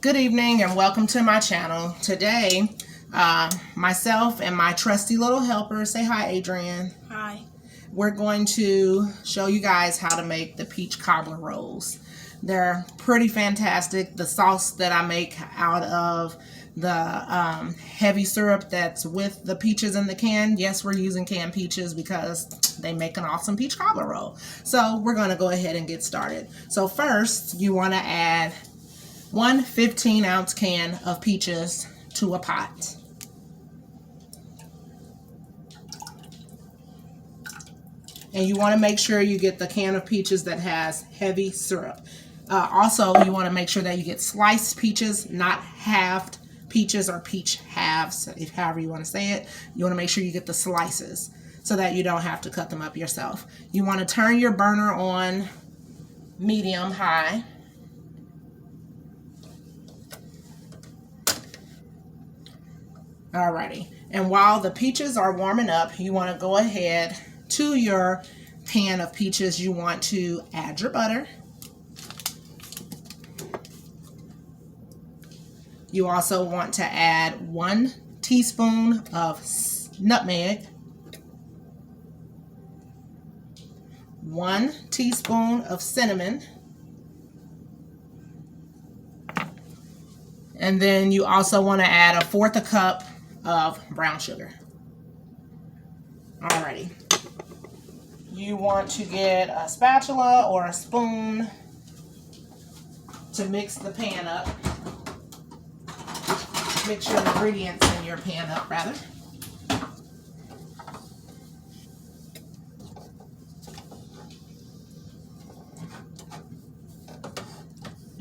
Good evening and welcome to my channel. Today, myself and my trusty little helper, say hi Adrian. Hi. We're going to show you guys how to make the peach cobbler rolls. They're pretty fantastic. The sauce that I make out of the heavy syrup that's with the peaches in the can. Yes, we're using canned peaches because they make an awesome peach cobbler roll. So we're going to go ahead and get started. So first, you want to add one 15-ounce can of peaches to a pot. And you want to make sure you get the can of peaches that has heavy syrup. Also, you want to make sure that you get sliced peaches, not halved peaches or peach halves, if however you want to say it. You want to make sure you get the slices so that you don't have to cut them up yourself. You want to turn your burner on medium high. Alrighty, and while the peaches are warming up, you want to go ahead to your pan of peaches. You want to add your butter. You also want to add 1 teaspoon of nutmeg, 1 teaspoon of cinnamon, and then you also want to add 1/4 cup of brown sugar. Alrighty. You want to get a spatula or a spoon to mix the pan up. Mix your ingredients in your pan up, rather.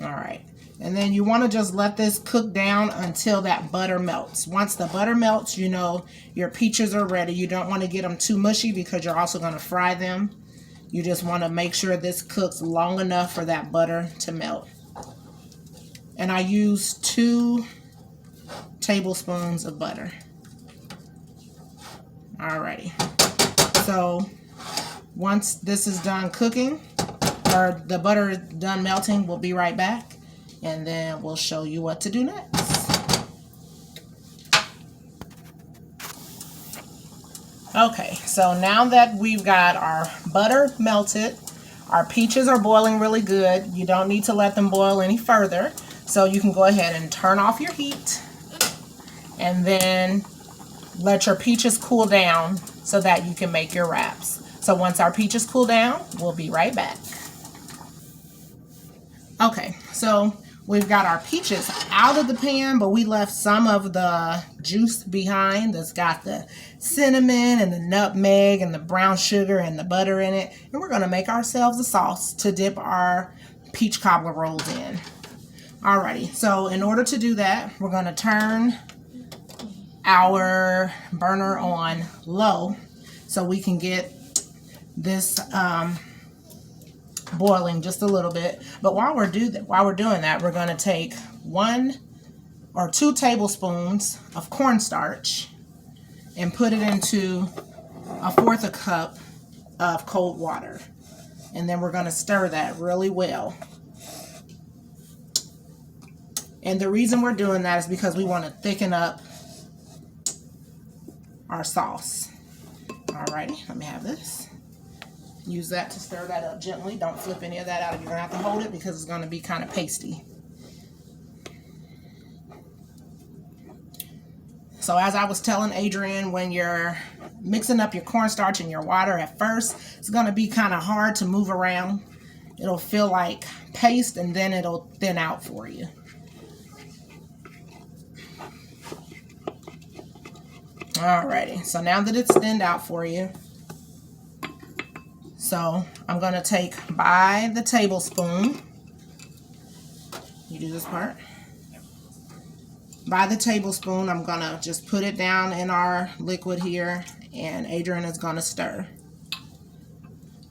Alright. And then you want to just let this cook down until that butter melts. Once the butter melts, you know your peaches are ready. You don't want to get them too mushy because you're also going to fry them. You just want to make sure this cooks long enough for that butter to melt. And I use 2 tablespoons of butter. Alrighty. So once this is done cooking, or the butter is done melting, we'll be right back. And then we'll show you what to do next. Okay, so now that we've got our butter melted, our peaches are boiling really good. You don't need to let them boil any further. So you can go ahead and turn off your heat. And then let your peaches cool down so that you can make your wraps. So once our peaches cool down, we'll be right back. Okay, so we've got our peaches out of the pan, but we left some of the juice behind that's got the cinnamon and the nutmeg and the brown sugar and the butter in it. And we're going to make ourselves a sauce to dip our peach cobbler rolls in. Alrighty, so in order to do that, we're going to turn our burner on low so we can get this boiling just a little bit. But while we're doing that, we're going to take 1 or 2 tablespoons of cornstarch and put it into 1/4 cup of cold water, and then we're going to stir that really well. And the reason we're doing that is because we want to thicken up our sauce. Alrighty, let me have this. Use that to stir that up gently. Don't flip any of that out. You're going to have to hold it because it's going to be kind of pasty. So as I was telling Adrian, when you're mixing up your cornstarch and your water at first, it's going to be kind of hard to move around. It'll feel like paste and then it'll thin out for you. Alrighty, so now that it's thinned out for you, so I'm going to take by the tablespoon, you do this part, by the tablespoon, I'm going to just put it down in our liquid here, and Adrian is going to stir.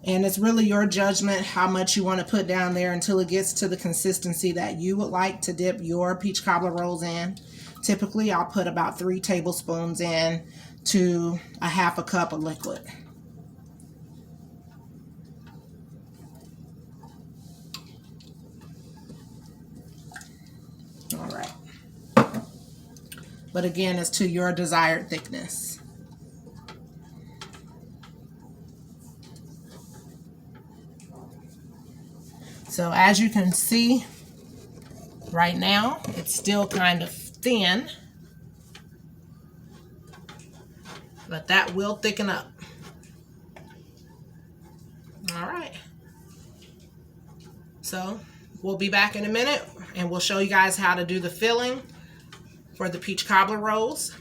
And it's really your judgment how much you want to put down there until it gets to the consistency that you would like to dip your peach cobbler rolls in. Typically, I'll put about 3 tablespoons in to 1/2 cup of liquid. All right. But again, it's to your desired thickness. So as you can see right now, it's still kind of thin, but that will thicken up. All right. So we'll be back in a minute and we'll show you guys how to do the filling for the peach cobbler rolls,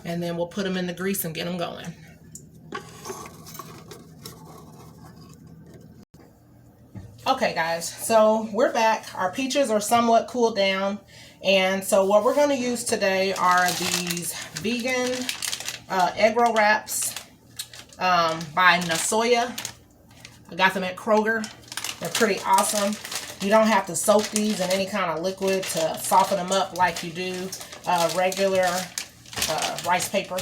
and then we'll put them in the grease and get them going. Okay guys, so we're back. Our peaches are somewhat cooled down, and so what we're going to use today are these vegan egg roll wraps by Nasoya. I got them at Kroger. They're pretty awesome. You don't have to soak these in any kind of liquid to soften them up like you do regular rice paper.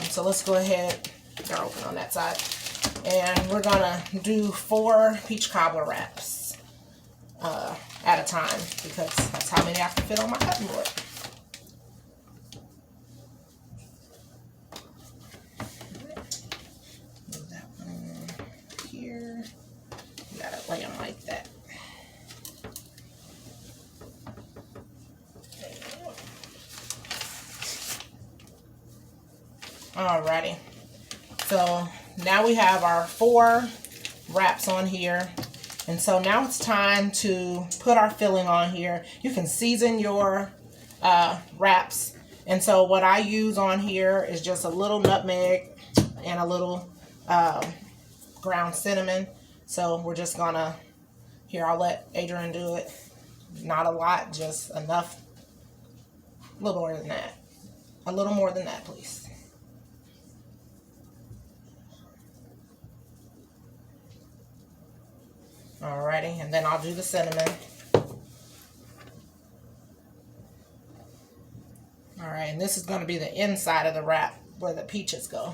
So let's go ahead. They're open on that side. And we're going to do 4 peach cobbler wraps at a time, because that's how many I can fit on my cutting board. Move that one here. You got to lay them like that. Alrighty, so now we have our 4 wraps on here, and so now it's time to put our filling on here. You can season your wraps, and so what I use on here is just a little nutmeg and a little ground cinnamon. So we're just gonna, here, I'll let Adrian do it. Not a lot, just enough, a little more than that. A little more than that, please. Alrighty, and then I'll do the cinnamon. Alright, and this is going to be the inside of the wrap where the peaches go.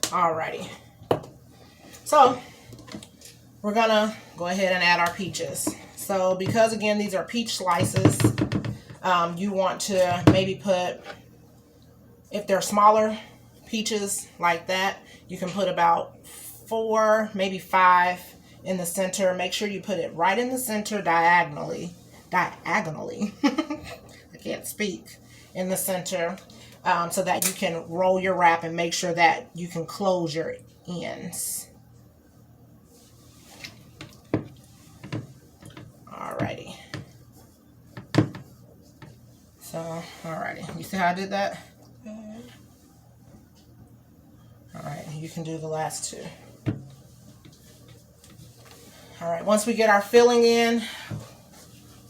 Alrighty. So, we're going to go ahead and add our peaches. So, because again, these are peach slices, you want to maybe put, if they're smaller peaches like that, you can put about 4, maybe 5 in the center. Make sure you put it right in the center diagonally. I can't speak. In the center, so that you can roll your wrap and make sure that you can close your ends. Alrighty. So, alrighty. You see how I did that? Alright, you can do the last 2. Alright, once we get our filling in,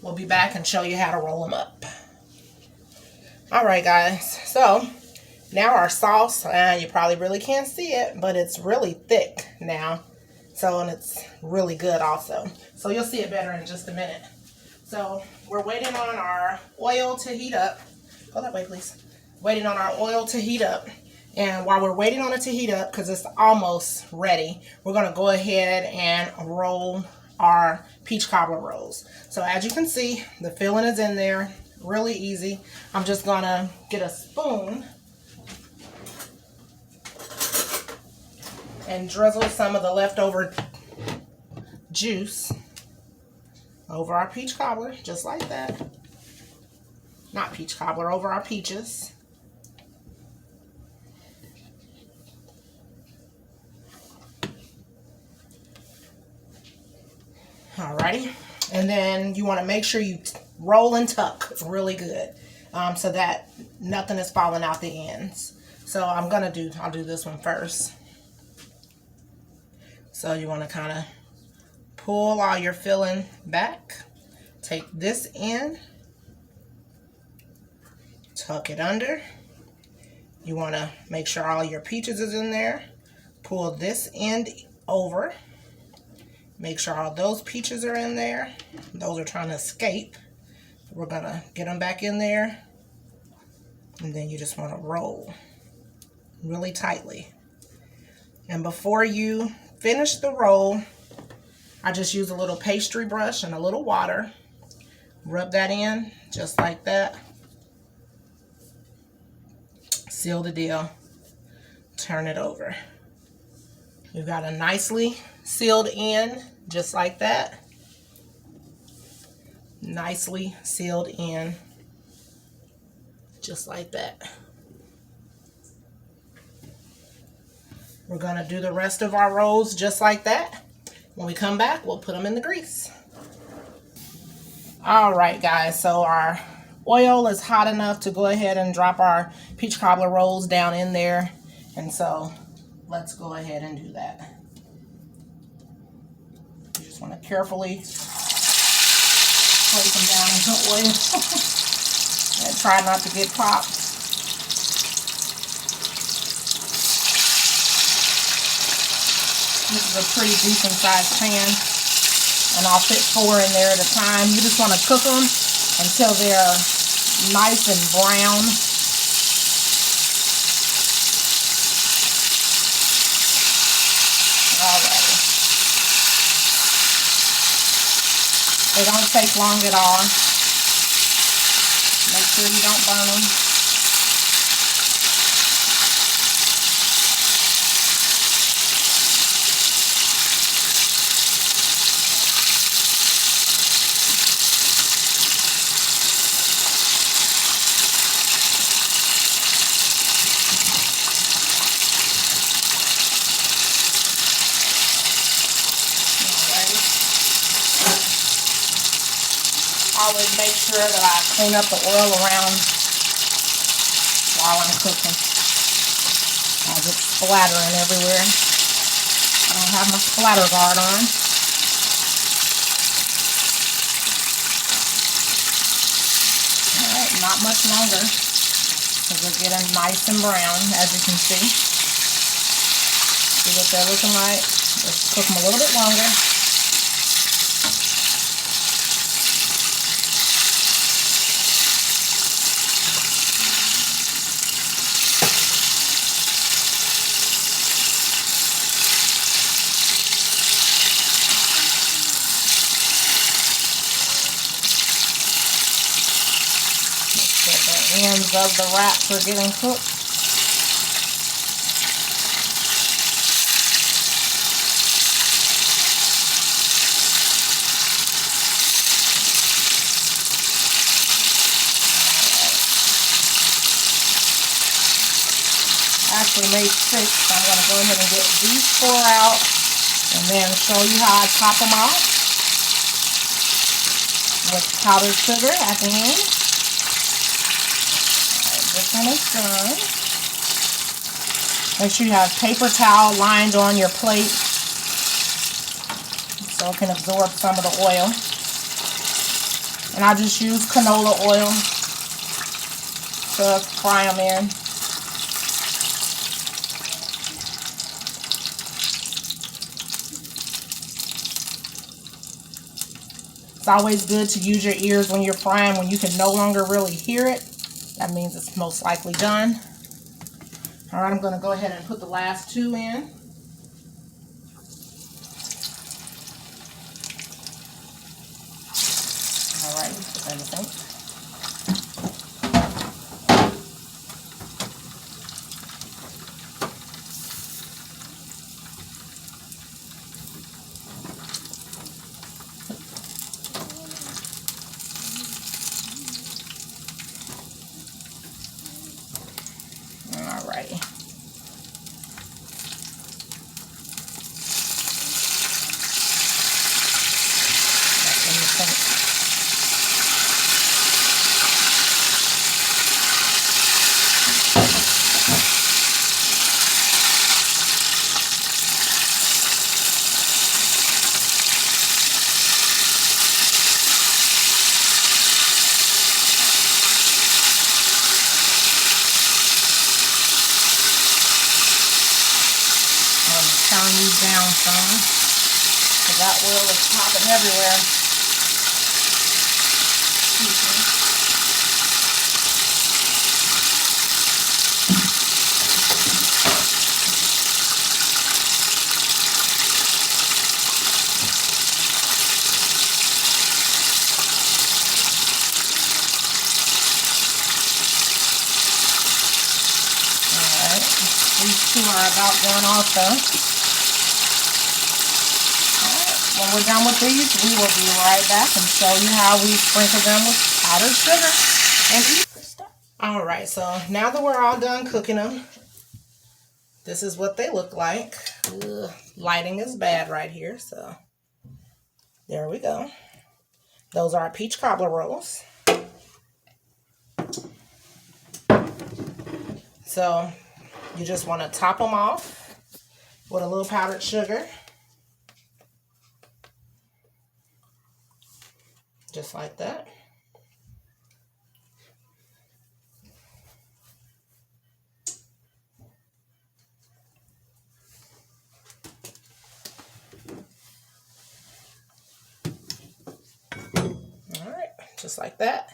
we'll be back and show you how to roll them up. Alright guys, so now our sauce, you probably really can't see it, but it's really thick now. So, and it's really good also. So you'll see it better in just a minute. So we're waiting on our oil to heat up. Go that way, please. Waiting on our oil to heat up. And while we're waiting on it to heat up, because it's almost ready, we're going to go ahead and roll our peach cobbler rolls. So as you can see, the filling is in there. Really easy. I'm just going to get a spoon and drizzle some of the leftover juice over our peach cobbler, just like that. Not peach cobbler, over our peaches. Alrighty, and then you want to make sure you roll and tuck really good, so that nothing is falling out the ends. So I'll do this one first. So you want to kind of pull all your filling back, take this end, tuck it under. You want to make sure all your peaches is in there. Pull this end over. Make sure all those peaches are in there. Those are trying to escape. We're going to get them back in there. And then you just want to roll really tightly. And before you finish the roll, I just use a little pastry brush and a little water. Rub that in just like that. Seal the deal. Turn it over. You've got a nicely sealed in just like that. Nicely sealed in just like that. We're going to do the rest of our rolls just like that. When we come back, we'll put them in the grease. All right, guys, so our oil is hot enough to go ahead and drop our peach cobbler rolls down in there. And so let's go ahead and do that. You just want to carefully place them down in the oil and try not to get popped. This is a pretty decent sized pan, and I'll fit 4 in there at a time. You just want to cook them until they're nice and brown. Alrighty. They don't take long at all. Make sure you don't burn them. Always make sure that I clean up the oil around while I'm cooking. As it's splattering everywhere. I don't have my splatter guard on. Alright, not much longer because they're getting nice and brown, as you can see. See what they're looking like? Just cook them a little bit longer. Ends of the wraps are getting cooked. I actually made 6, so I'm going to go ahead and get these 4 out and then show you how I top them off with powdered sugar at the end. This one is done. Make sure you have paper towel lined on your plate so it can absorb some of the oil. And I just use canola oil to fry them in. It's always good to use your ears when you're frying when you can no longer really hear it. That means it's most likely done. All right, I'm going to go ahead and put the last 2 in. All right, put that in the sink. Alrighty. That's in the sink. Turn these down some, because that oil is popping everywhere. Excuse me. These two are about done also. When we're done with these, we will be right back and show you how we sprinkle them with powdered sugar and eat. All right, so now that we're all done cooking them, this is what they look like. Ugh, lighting is bad right here, so there we go. Those are our peach cobbler rolls. So you just want to top them off with a little powdered sugar. Just like that. Just like that.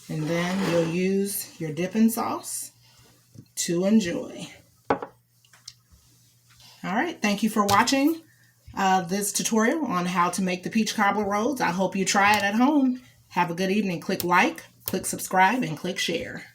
And then you'll use your dipping sauce to enjoy. All right, thank you for watching this tutorial on how to make the peach cobbler rolls. I hope you try it at home. Have a good evening. Click like, click subscribe, and click share.